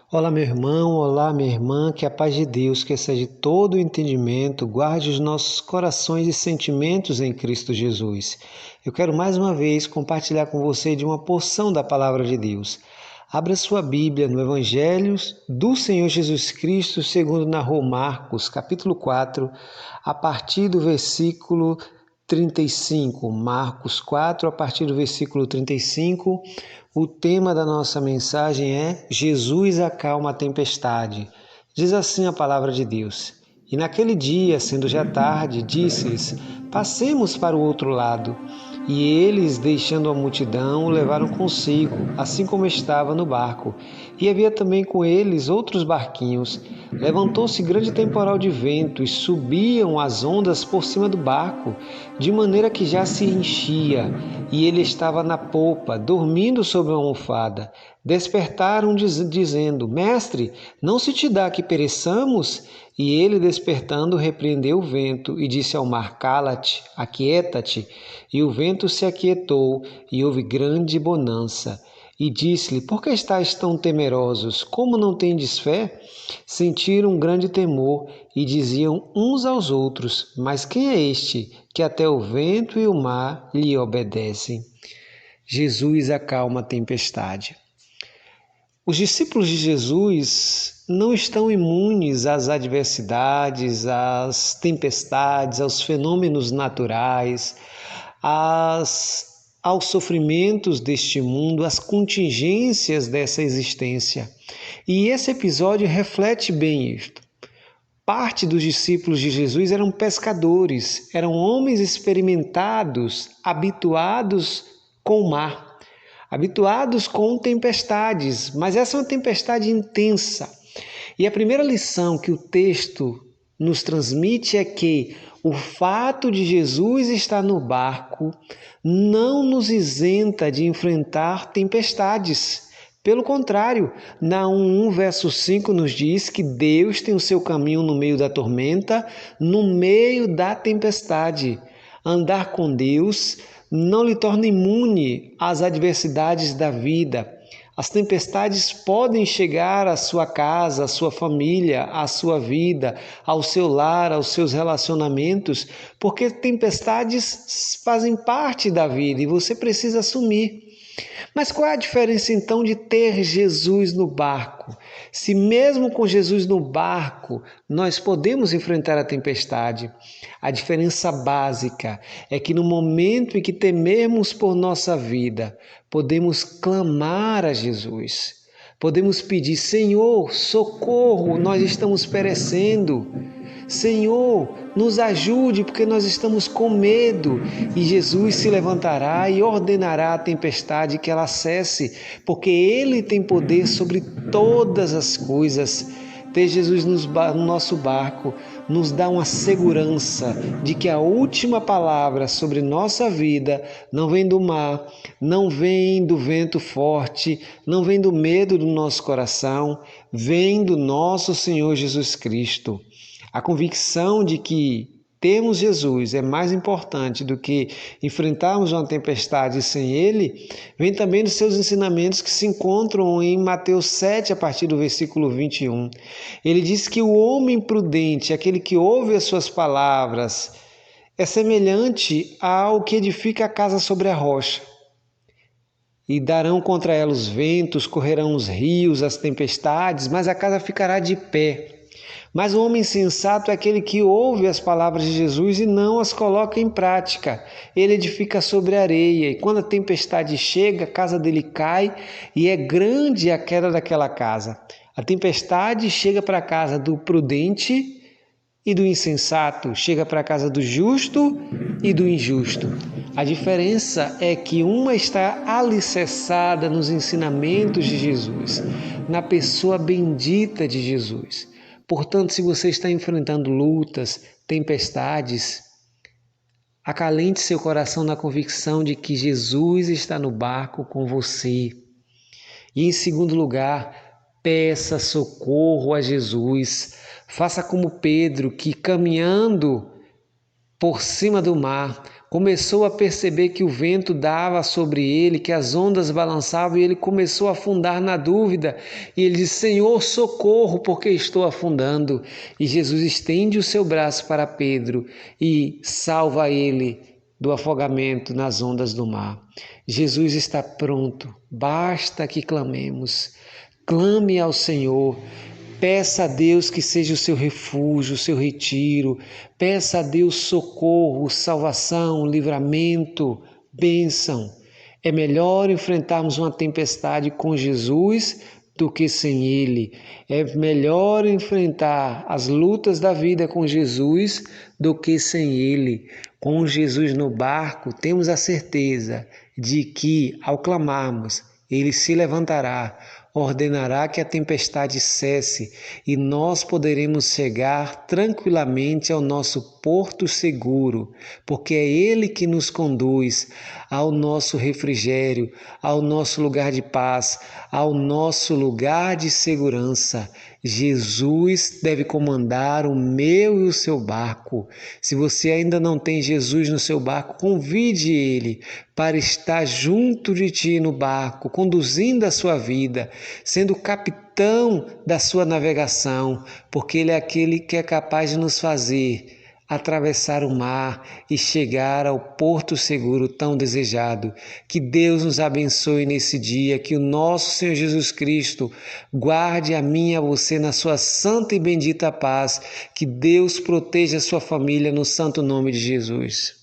Olá, meu irmão, olá, minha irmã, que a paz de Deus, que excede todo o entendimento, guarde os nossos corações e sentimentos em Cristo Jesus. Eu quero mais uma vez compartilhar com você de uma porção da palavra de Deus. Abra sua Bíblia no Evangelho do Senhor Jesus Cristo, segundo narrou Marcos, capítulo 4, a partir do versículo 35. Marcos 4, a partir do versículo 35. O tema da nossa mensagem é Jesus acalma a tempestade. Diz assim a palavra de Deus. E naquele dia, sendo já tarde, disse-lhes: Passemos para o outro lado. E eles, deixando a multidão, o levaram consigo, assim como estava no barco. E havia também com eles outros barquinhos. Levantou-se grande temporal de vento e subiam as ondas por cima do barco, de maneira que já se enchia. E ele estava na popa, dormindo sobre uma almofada. Despertaram, dizendo: Mestre, não se te dá que pereçamos? E ele, despertando, repreendeu o vento e disse ao mar: Cala-te, aquieta-te. E o vento se aquietou, e houve grande bonança. E disse-lhe: Por que estáis tão temerosos? Como não tendes fé? Sentiram um grande temor e diziam uns aos outros: Mas quem é este que até o vento e o mar lhe obedecem? Jesus acalma a tempestade. Os discípulos de Jesus não estão imunes às adversidades, às tempestades, aos fenômenos naturais, aos sofrimentos deste mundo, às contingências dessa existência. E esse episódio reflete bem isto. Parte dos discípulos de Jesus eram pescadores, eram homens experimentados, habituados com o mar, habituados com tempestades, mas essa é uma tempestade intensa. E a primeira lição que o texto nos transmite é que o fato de Jesus estar no barco não nos isenta de enfrentar tempestades. Pelo contrário, Naum 1, verso 5 nos diz que Deus tem o seu caminho no meio da tormenta, no meio da tempestade. Andar com Deus não lhe torna imune às adversidades da vida. As tempestades podem chegar à sua casa, à sua família, à sua vida, ao seu lar, aos seus relacionamentos, porque tempestades fazem parte da vida e você precisa assumir. Mas qual é a diferença então de ter Jesus no barco? Se mesmo com Jesus no barco nós podemos enfrentar a tempestade, a diferença básica é que no momento em que temermos por nossa vida, podemos clamar a Jesus. Podemos pedir: Senhor, socorro, nós estamos perecendo. Senhor, nos ajude, porque nós estamos com medo. E Jesus se levantará e ordenará à tempestade que ela cesse, porque Ele tem poder sobre todas as coisas. Ter Jesus no nosso barco nos dá uma segurança de que a última palavra sobre nossa vida não vem do mar, não vem do vento forte, não vem do medo do nosso coração, vem do nosso Senhor Jesus Cristo. A convicção de que termos Jesus é mais importante do que enfrentarmos uma tempestade sem Ele, vem também dos seus ensinamentos que se encontram em Mateus 7, a partir do versículo 21. Ele diz que o homem prudente, aquele que ouve as suas palavras, é semelhante ao que edifica a casa sobre a rocha. E darão contra ela os ventos, correrão os rios, as tempestades, mas a casa ficará de pé. Mas o homem sensato é aquele que ouve as palavras de Jesus e não as coloca em prática. Ele edifica sobre a areia, e quando a tempestade chega, a casa dele cai e é grande a queda daquela casa. A tempestade chega para a casa do prudente e do insensato, chega para a casa do justo e do injusto. A diferença é que uma está alicerçada nos ensinamentos de Jesus, na pessoa bendita de Jesus. Portanto, se você está enfrentando lutas, tempestades, acalente seu coração na convicção de que Jesus está no barco com você. E em segundo lugar, peça socorro a Jesus. Faça como Pedro, que caminhando por cima do mar. Começou a perceber que o vento dava sobre ele, que as ondas balançavam, e ele começou a afundar na dúvida. E ele disse: Senhor, socorro, porque estou afundando. E Jesus estende o seu braço para Pedro e salva ele do afogamento nas ondas do mar. Jesus está pronto, basta que clamemos. Clame ao Senhor. Peça a Deus que seja o seu refúgio, o seu retiro. Peça a Deus socorro, salvação, livramento, bênção. É melhor enfrentarmos uma tempestade com Jesus do que sem Ele. É melhor enfrentar as lutas da vida com Jesus do que sem Ele. Com Jesus no barco, temos a certeza de que, ao clamarmos, Ele se levantará, ordenará que a tempestade cesse e nós poderemos chegar tranquilamente ao nosso porto seguro, porque é Ele que nos conduz ao nosso refrigério, ao nosso lugar de paz, ao nosso lugar de segurança. Jesus deve comandar o meu e o seu barco. Se você ainda não tem Jesus no seu barco, convide Ele para estar junto de ti no barco, conduzindo a sua vida, sendo o capitão da sua navegação, porque Ele é aquele que é capaz de nos fazer atravessar o mar e chegar ao porto seguro tão desejado. Que Deus nos abençoe nesse dia, que o nosso Senhor Jesus Cristo guarde a mim e a você na sua santa e bendita paz, que Deus proteja a sua família no santo nome de Jesus.